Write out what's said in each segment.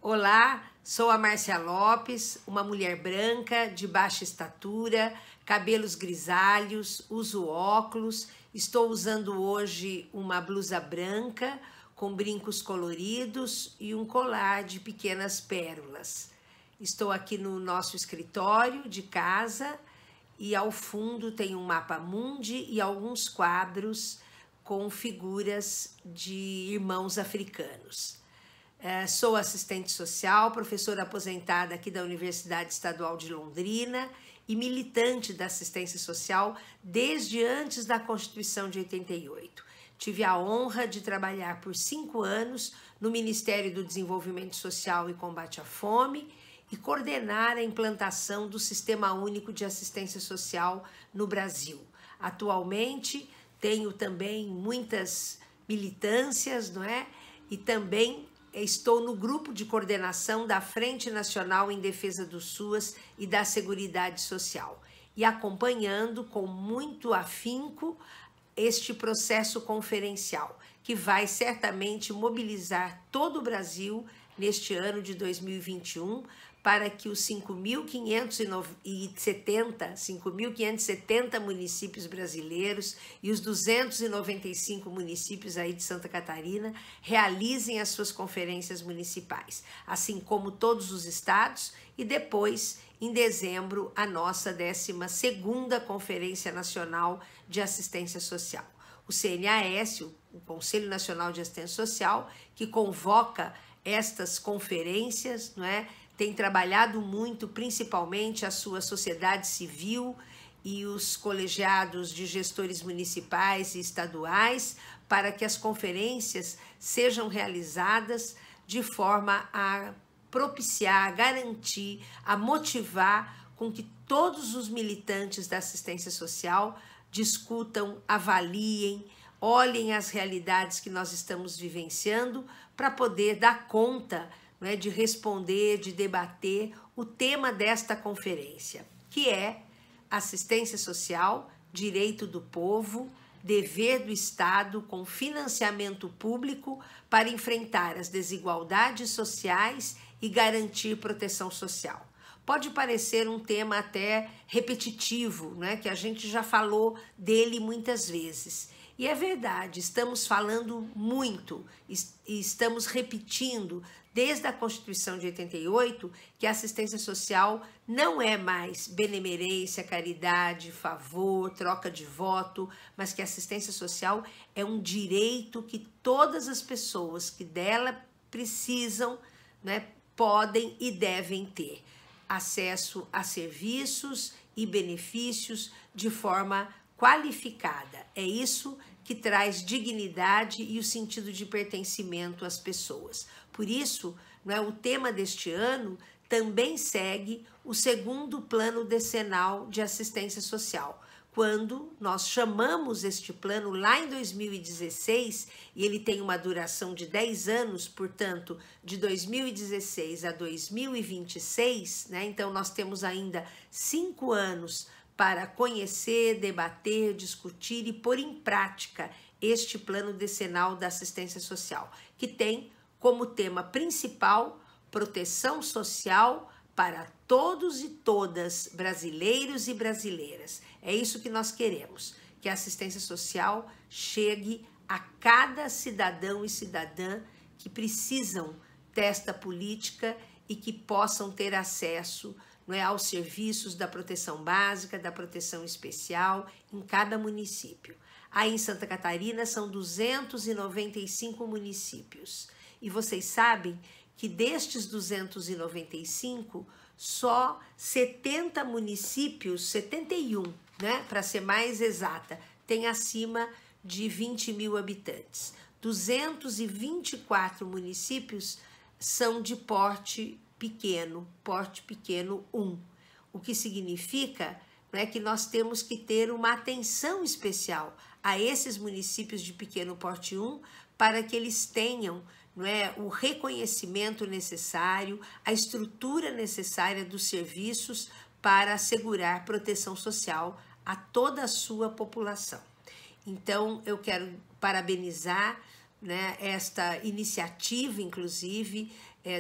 Olá, sou a Márcia Lopes, uma mulher branca, de baixa estatura, cabelos grisalhos, uso óculos, estou usando hoje uma blusa branca com brincos coloridos e um colar de pequenas pérolas. Estou aqui no nosso escritório de casa e ao fundo tem um mapa mundi e alguns quadros com figuras de irmãos africanos. Sou assistente social, professora aposentada aqui da Universidade Estadual de Londrina e militante da assistência social desde antes da Constituição de 88. Tive a honra de trabalhar por 5 anos no Ministério do Desenvolvimento Social e Combate à Fome e coordenar a implantação do Sistema Único de Assistência Social no Brasil. Atualmente tenho também muitas militâncias, não é? E também estou no grupo de coordenação da Frente Nacional em Defesa do SUAS e da Seguridade Social e acompanhando com muito afinco este processo conferencial, que vai certamente mobilizar todo o Brasil neste ano de 2021 para que os 5.570 municípios brasileiros e os 295 municípios aí de Santa Catarina realizem as suas conferências municipais, assim como todos os estados e depois, em dezembro, a nossa 12ª Conferência Nacional de Assistência Social. O CNAS, o Conselho Nacional de Assistência Social, que convoca estas conferências, não é? Tem trabalhado muito, principalmente a sua sociedade civil e os colegiados de gestores municipais e estaduais, para que as conferências sejam realizadas de forma a propiciar, a garantir, a motivar com que todos os militantes da assistência social discutam, avaliem, olhem as realidades que nós estamos vivenciando para poder dar conta, não é, de responder, de debater o tema desta conferência, que é assistência social, direito do povo, dever do Estado com financiamento público para enfrentar as desigualdades sociais e garantir proteção social. Pode parecer um tema até repetitivo, né, que a gente já falou dele muitas vezes. E é verdade, estamos falando muito e estamos repetindo desde a Constituição de 88 que a assistência social não é mais benemerência, caridade, favor, troca de voto, mas que a assistência social é um direito que todas as pessoas que dela precisam, né, podem e devem ter acesso a serviços e benefícios de forma qualificada. É isso que traz dignidade e o sentido de pertencimento às pessoas. Por isso, o tema deste ano também segue o 2º Plano Decenal de Assistência Social, quando nós chamamos este plano lá em 2016, e ele tem uma duração de 10 anos, portanto, de 2016 a 2026, né? Então nós temos ainda 5 anos para conhecer, debater, discutir e pôr em prática este plano decenal da assistência social, que tem como tema principal proteção social para todos e todas, brasileiros e brasileiras. É isso que nós queremos, que a assistência social chegue a cada cidadão e cidadã que precisam desta política e que possam ter acesso, aos serviços da proteção básica, da proteção especial em cada município. Aí em Santa Catarina são 295 municípios. E vocês sabem que destes 295, só 70 municípios, 71, né, para ser mais exata, tem acima de 20 mil habitantes. 224 municípios são de porte pequeno 1, o que significa, né, que nós temos que ter uma atenção especial a esses municípios de pequeno porte 1 para que eles tenham, o reconhecimento necessário, a estrutura necessária dos serviços para assegurar proteção social a toda a sua população. Então, eu quero parabenizar né, esta iniciativa, inclusive,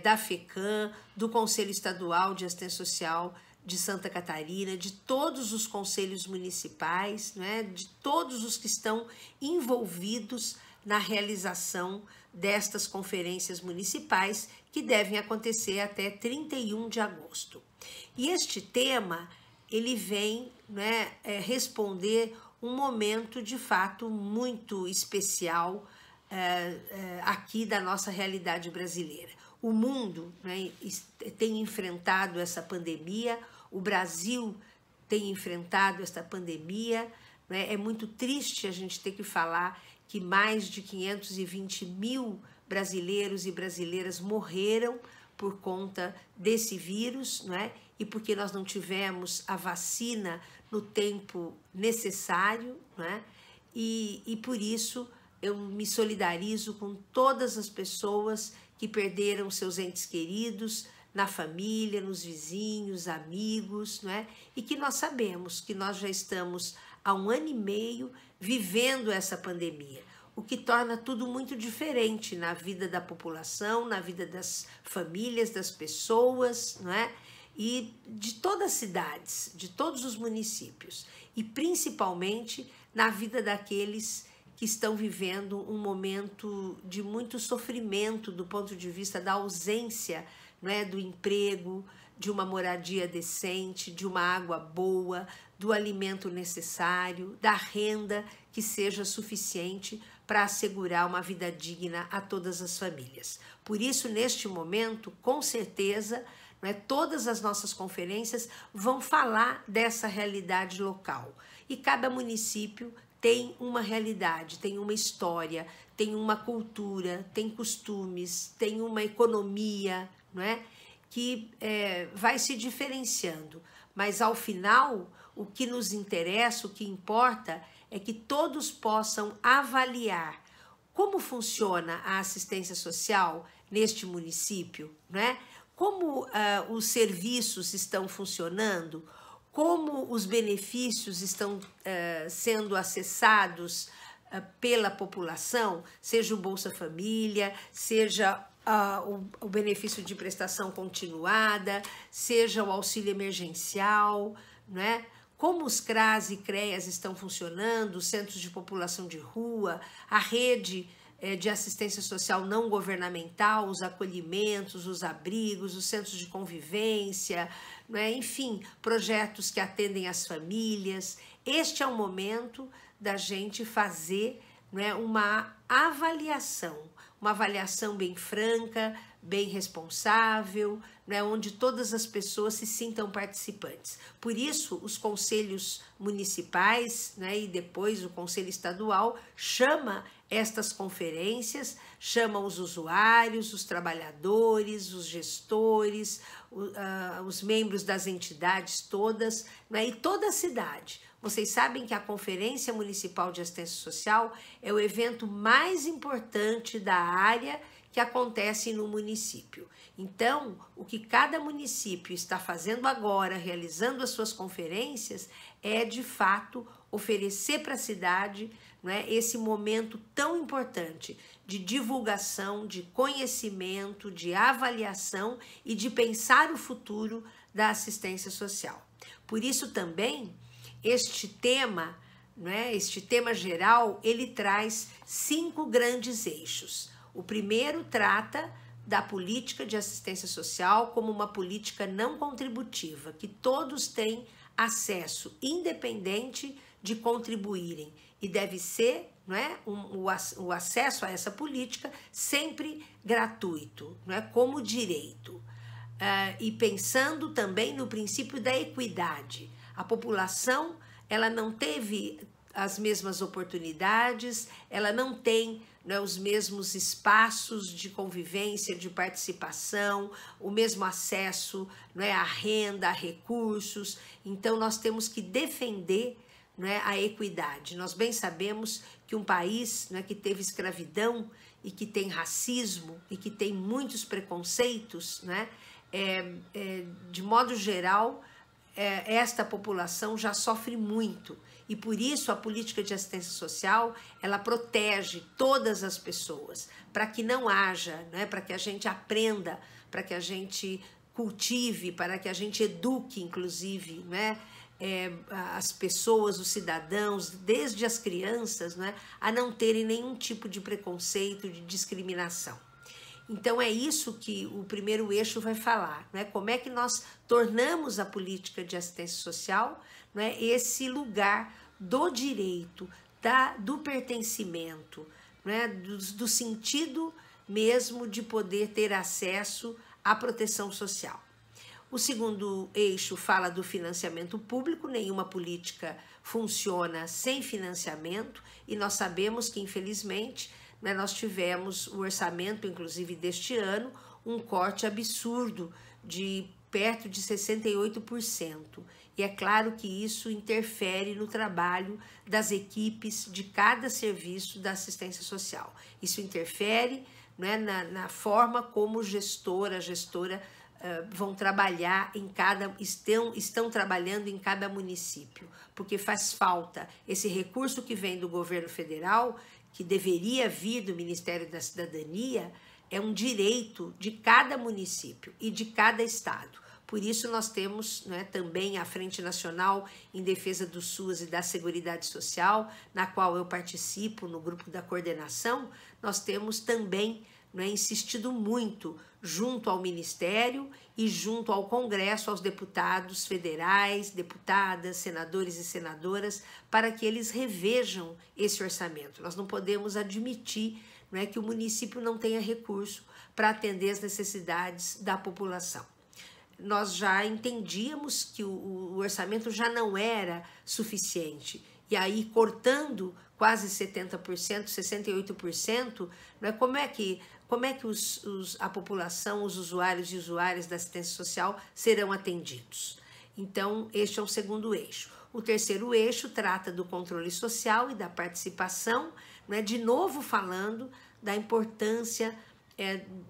da FECAM, do Conselho Estadual de Assistência Social de Santa Catarina, de todos os conselhos municipais, né, de todos os que estão envolvidos na realização destas conferências municipais, que devem acontecer até 31 de agosto. E este tema, ele vem, né, responder um momento de fato muito especial aqui da nossa realidade brasileira. O mundo, né, tem enfrentado essa pandemia, o Brasil tem enfrentado esta pandemia, né? É muito triste a gente ter que falar que mais de 520 mil brasileiros e brasileiras morreram por conta desse vírus, né? E porque nós não tivemos a vacina no tempo necessário, né? E por isso eu me solidarizo com todas as pessoas que perderam seus entes queridos na família, nos vizinhos, amigos, né? E que nós sabemos que nós já estamos há 1 ano e meio vivendo essa pandemia, o que torna tudo muito diferente na vida da população, na vida das famílias, das pessoas, não é? E de todas as cidades, de todos os municípios, e principalmente na vida daqueles que estão vivendo um momento de muito sofrimento do ponto de vista da ausência, não é, do emprego, de uma moradia decente, de uma água boa, do alimento necessário, da renda que seja suficiente para assegurar uma vida digna a todas as famílias. Por isso, neste momento, com certeza, não é, todas as nossas conferências vão falar dessa realidade local. E cada município tem uma realidade, tem uma história, tem uma cultura, tem costumes, tem uma economia, não é? Que vai se diferenciando. Mas, ao final, o que nos interessa, o que importa, é que todos possam avaliar como funciona a assistência social neste município, né? Como os serviços estão funcionando, como os benefícios estão sendo acessados pela população, seja o Bolsa Família, seja o benefício de prestação continuada, seja o auxílio emergencial, né? Como os CRAS e CREAS estão funcionando, os centros de população de rua, a rede de assistência social não governamental, os acolhimentos, os abrigos, os centros de convivência, né? Enfim, projetos que atendem as famílias. Este é o momento da gente fazer, né, uma avaliação bem franca, bem responsável, né, onde todas as pessoas se sintam participantes. Por isso, os conselhos municipais, né, e depois o Conselho Estadual chama estas conferências, chama os usuários, os trabalhadores, os gestores, os membros das entidades todas, né, e toda a cidade. Vocês sabem que a Conferência Municipal de Assistência Social é o evento mais importante da área que acontece no município. Então, o que cada município está fazendo agora, realizando as suas conferências, é, de fato, oferecer para a cidade, né, esse momento tão importante de divulgação, de conhecimento, de avaliação e de pensar o futuro da assistência social. Por isso também, este tema, né, este tema geral, ele traz 5 grandes eixos. O primeiro trata da política de assistência social como uma política não contributiva, que todos têm acesso, independente de contribuírem, e deve ser, não é, o acesso a essa política sempre gratuito, não é, como direito. E pensando também no princípio da equidade. A população, ela não teve as mesmas oportunidades, ela não tem, né, os mesmos espaços de convivência, de participação, o mesmo acesso, né, à renda, a recursos. Então, nós temos que defender, né, a equidade. Nós bem sabemos que um país, né, que teve escravidão e que tem racismo e que tem muitos preconceitos, né, de modo geral, esta população já sofre muito e por isso a política de assistência social ela protege todas as pessoas para que não haja, né, para que a gente aprenda, para que a gente cultive, para que a gente eduque, inclusive, né, as pessoas, os cidadãos, desde as crianças, né, a não terem nenhum tipo de preconceito, de discriminação. Então é isso que o primeiro eixo vai falar, né? Como é que nós tornamos a política de assistência social, né, esse lugar do direito, do pertencimento, né, do sentido mesmo de poder ter acesso à proteção social. O segundo eixo fala do financiamento público, nenhuma política funciona sem financiamento e nós sabemos que, infelizmente, né, nós tivemos o orçamento, inclusive deste ano, um corte absurdo de perto de 68%. E é claro que isso interfere no trabalho das equipes de cada serviço da assistência social. Isso interfere, né, na forma como a gestora vão trabalhar estão trabalhando em cada município, porque faz falta esse recurso que vem do governo federal, que deveria vir do Ministério da Cidadania, é um direito de cada município e de cada estado. Por isso nós temos, né, também a Frente Nacional em Defesa do SUS e da Seguridade Social, na qual eu participo no grupo da coordenação, nós temos também, né, insistido muito junto ao Ministério e junto ao Congresso, aos deputados federais, deputadas, senadores e senadoras, para que eles revejam esse orçamento. Nós não podemos admitir, né, que o município não tenha recurso para atender as necessidades da população. Nós já entendíamos que o orçamento já não era suficiente, e aí cortando quase 70%, 68%, né, como é que a população, os usuários e usuárias da assistência social serão atendidos? Então, este é o segundo eixo. O terceiro eixo trata do controle social e da participação, né, de novo falando da importância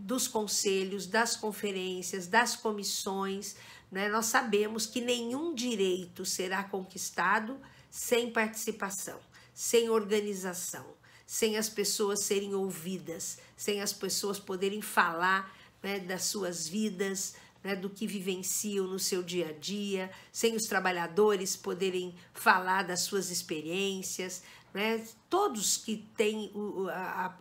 dos conselhos, das conferências, das comissões, né? Nós sabemos que nenhum direito será conquistado sem participação, sem organização, sem as pessoas serem ouvidas, sem as pessoas poderem falar, né, das suas vidas, né, do que vivenciam no seu dia a dia, sem os trabalhadores poderem falar das suas experiências, né? Todos que têm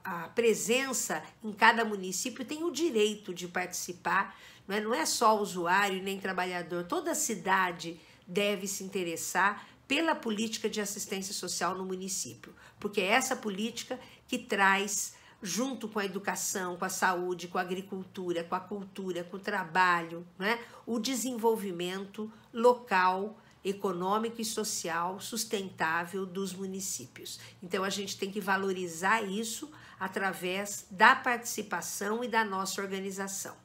a presença em cada município têm o direito de participar, né? Não é só usuário nem trabalhador, toda a cidade deve se interessar pela política de assistência social no município, porque é essa política que traz, junto com a educação, com a saúde, com a agricultura, com a cultura, com o trabalho, né, o desenvolvimento local, econômico e social sustentável dos municípios. Então, a gente tem que valorizar isso através da participação e da nossa organização.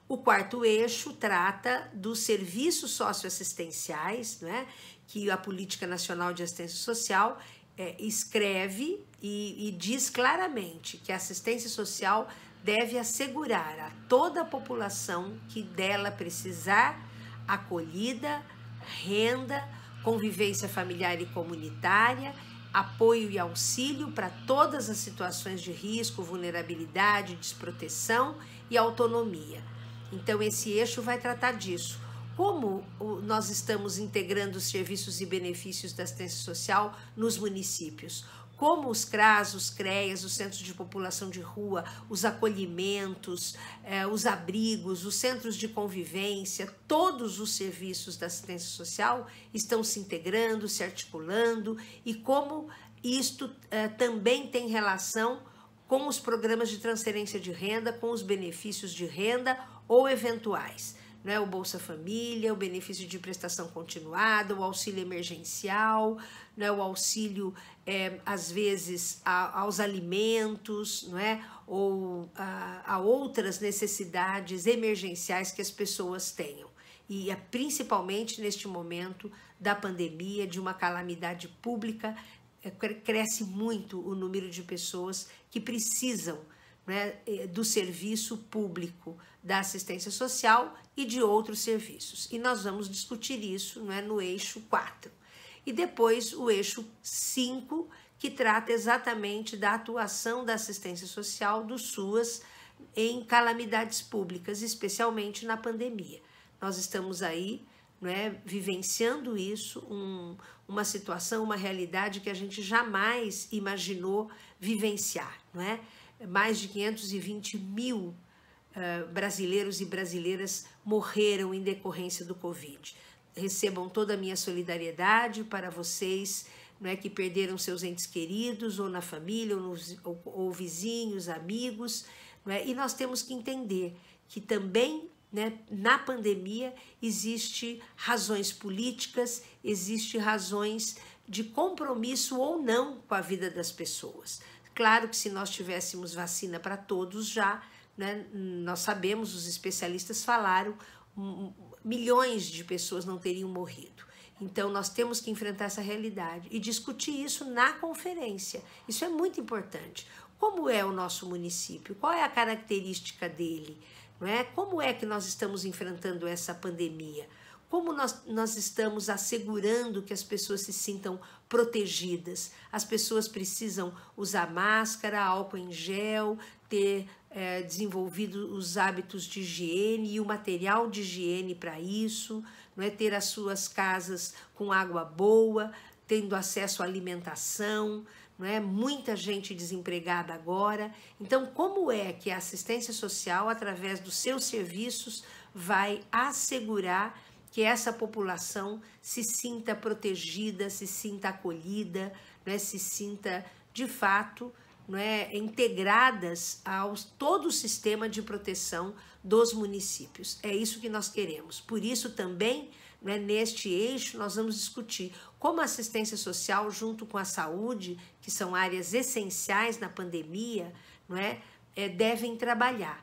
O quarto eixo trata dos serviços socioassistenciais, né, que a Política Nacional de Assistência Social escreve e diz claramente que a assistência social deve assegurar a toda a população que dela precisar acolhida, renda, convivência familiar e comunitária, apoio e auxílio para todas as situações de risco, vulnerabilidade, desproteção e autonomia. Então, esse eixo vai tratar disso. Como nós estamos integrando os serviços e benefícios da assistência social nos municípios? Como os CRAS, os CREAS, os centros de população de rua, os acolhimentos, os abrigos, os centros de convivência, todos os serviços da assistência social estão se integrando, se articulando, e como isto também tem relação com os programas de transferência de renda, com os benefícios de renda ou eventuais, né? O Bolsa Família, o benefício de prestação continuada, o auxílio emergencial, né? O auxílio, às vezes, aos alimentos, não é? Ou a outras necessidades emergenciais que as pessoas tenham. E principalmente neste momento da pandemia, de uma calamidade pública, cresce muito o número de pessoas que precisam, né, do serviço público da assistência social e de outros serviços. E nós vamos discutir isso, né, no eixo 4. E depois o eixo 5, que trata exatamente da atuação da assistência social do SUAS em calamidades públicas, especialmente na pandemia. Nós estamos aí, né, vivenciando isso, uma situação, uma realidade que a gente jamais imaginou vivenciar, não é? Mais de 520 mil brasileiros e brasileiras morreram em decorrência do Covid. Recebam toda a minha solidariedade para vocês, não é, que perderam seus entes queridos, ou na família, ou vizinhos, amigos, não é? E nós temos que entender que também, né, na pandemia existe razões políticas, existe razões de compromisso ou não com a vida das pessoas. Claro que se nós tivéssemos vacina para todos já, né, nós sabemos, os especialistas falaram, milhões de pessoas não teriam morrido. Então, nós temos que enfrentar essa realidade e discutir isso na conferência. Isso é muito importante. Como é o nosso município? Qual é a característica dele? Não é? Como é que nós estamos enfrentando essa pandemia? Como nós estamos assegurando que as pessoas se sintam protegidas? As pessoas precisam usar máscara, álcool em gel, ter desenvolvido os hábitos de higiene e o material de higiene para isso, não é? Ter as suas casas com água boa, tendo acesso à alimentação, não é? Muita gente desempregada agora. Então, como é que a assistência social, através dos seus serviços, vai assegurar que essa população se sinta protegida, se sinta acolhida, né, se sinta, de fato, não é, integradas a todo o sistema de proteção dos municípios. É isso que nós queremos. Por isso também, né, neste eixo, nós vamos discutir como a assistência social, junto com a saúde, que são áreas essenciais na pandemia, não é, devem trabalhar.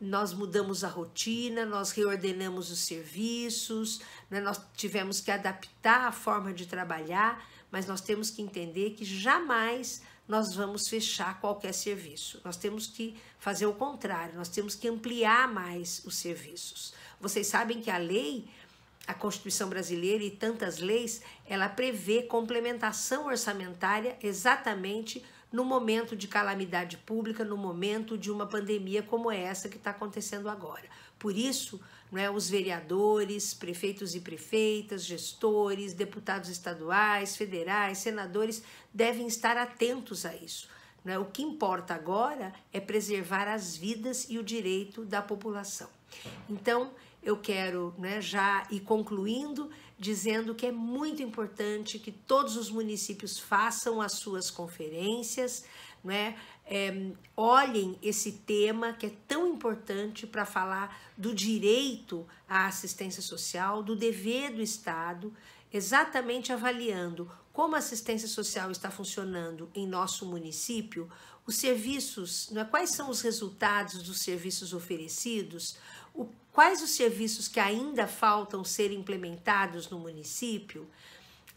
Nós mudamos a rotina, nós reordenamos os serviços, né? Nós tivemos que adaptar a forma de trabalhar, mas nós temos que entender que jamais nós vamos fechar qualquer serviço. Nós temos que fazer o contrário, nós temos que ampliar mais os serviços. Vocês sabem que a lei, a Constituição brasileira e tantas leis, ela prevê complementação orçamentária exatamente no momento de calamidade pública, no momento de uma pandemia como essa que está acontecendo agora. Por isso, né, os vereadores, prefeitos e prefeitas, gestores, deputados estaduais, federais, senadores, devem estar atentos a isso. Né? O que importa agora é preservar as vidas e o direito da população. Então, eu quero, né, já ir concluindo, dizendo que é muito importante que todos os municípios façam as suas conferências, né, olhem esse tema que é tão importante para falar do direito à assistência social, do dever do Estado, exatamente avaliando como a assistência social está funcionando em nosso município, os serviços, né, quais são os resultados dos serviços oferecidos, quais os serviços que ainda faltam ser implementados no município,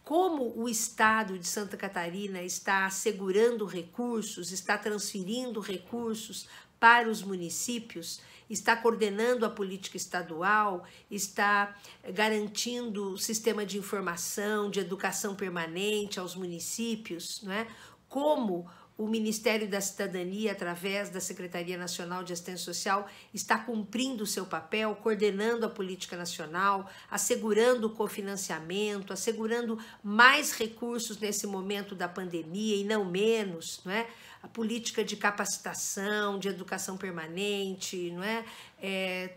como o Estado de Santa Catarina está assegurando recursos, está transferindo recursos para os municípios, está coordenando a política estadual, está garantindo o sistema de informação, de educação permanente aos municípios, não é? Como o Ministério da Cidadania, através da Secretaria Nacional de Assistência Social, está cumprindo o seu papel, coordenando a política nacional, assegurando o cofinanciamento, assegurando mais recursos nesse momento da pandemia e não menos, não é? A política de capacitação, de educação permanente, não é?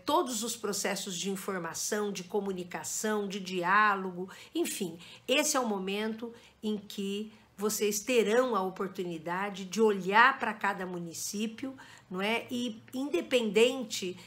Todos os processos de informação, de comunicação, de diálogo, enfim, esse é o momento em que vocês terão a oportunidade de olhar para cada município, não é? E independente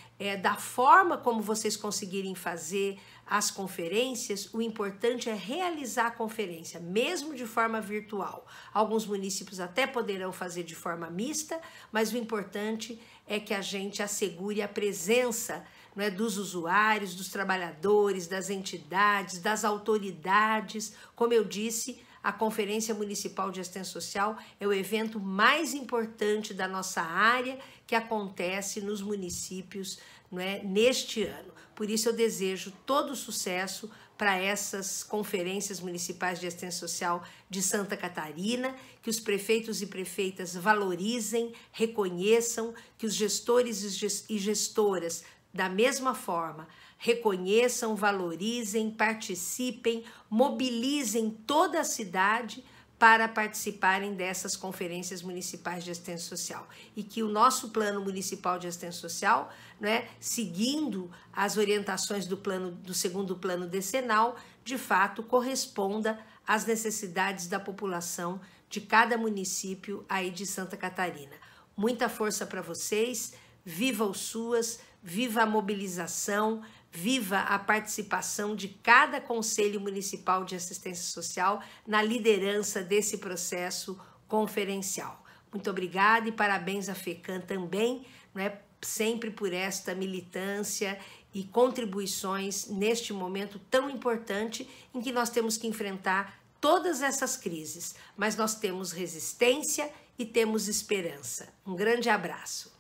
da forma como vocês conseguirem fazer as conferências, o importante é realizar a conferência, mesmo de forma virtual. Alguns municípios até poderão fazer de forma mista, mas o importante é que a gente assegure a presença, não é, dos usuários, dos trabalhadores, das entidades, das autoridades, como eu disse, a Conferência Municipal de Assistência Social é o evento mais importante da nossa área que acontece nos municípios, não é, neste ano. Por isso eu desejo todo sucesso para essas conferências municipais de assistência social de Santa Catarina, que os prefeitos e prefeitas valorizem, reconheçam, que os gestores e gestoras, da mesma forma, reconheçam, valorizem, participem, mobilizem toda a cidade para participarem dessas conferências municipais de assistência social. E que o nosso plano municipal de assistência social, né, seguindo as orientações do segundo plano decenal, de fato corresponda às necessidades da população de cada município aí de Santa Catarina. Muita força para vocês, viva o SUAS, viva a mobilização, viva a participação de cada Conselho Municipal de Assistência Social na liderança desse processo conferencial. Muito obrigada e parabéns à FECAM também, não é, sempre por esta militância e contribuições neste momento tão importante em que nós temos que enfrentar todas essas crises, mas nós temos resistência e temos esperança. Um grande abraço.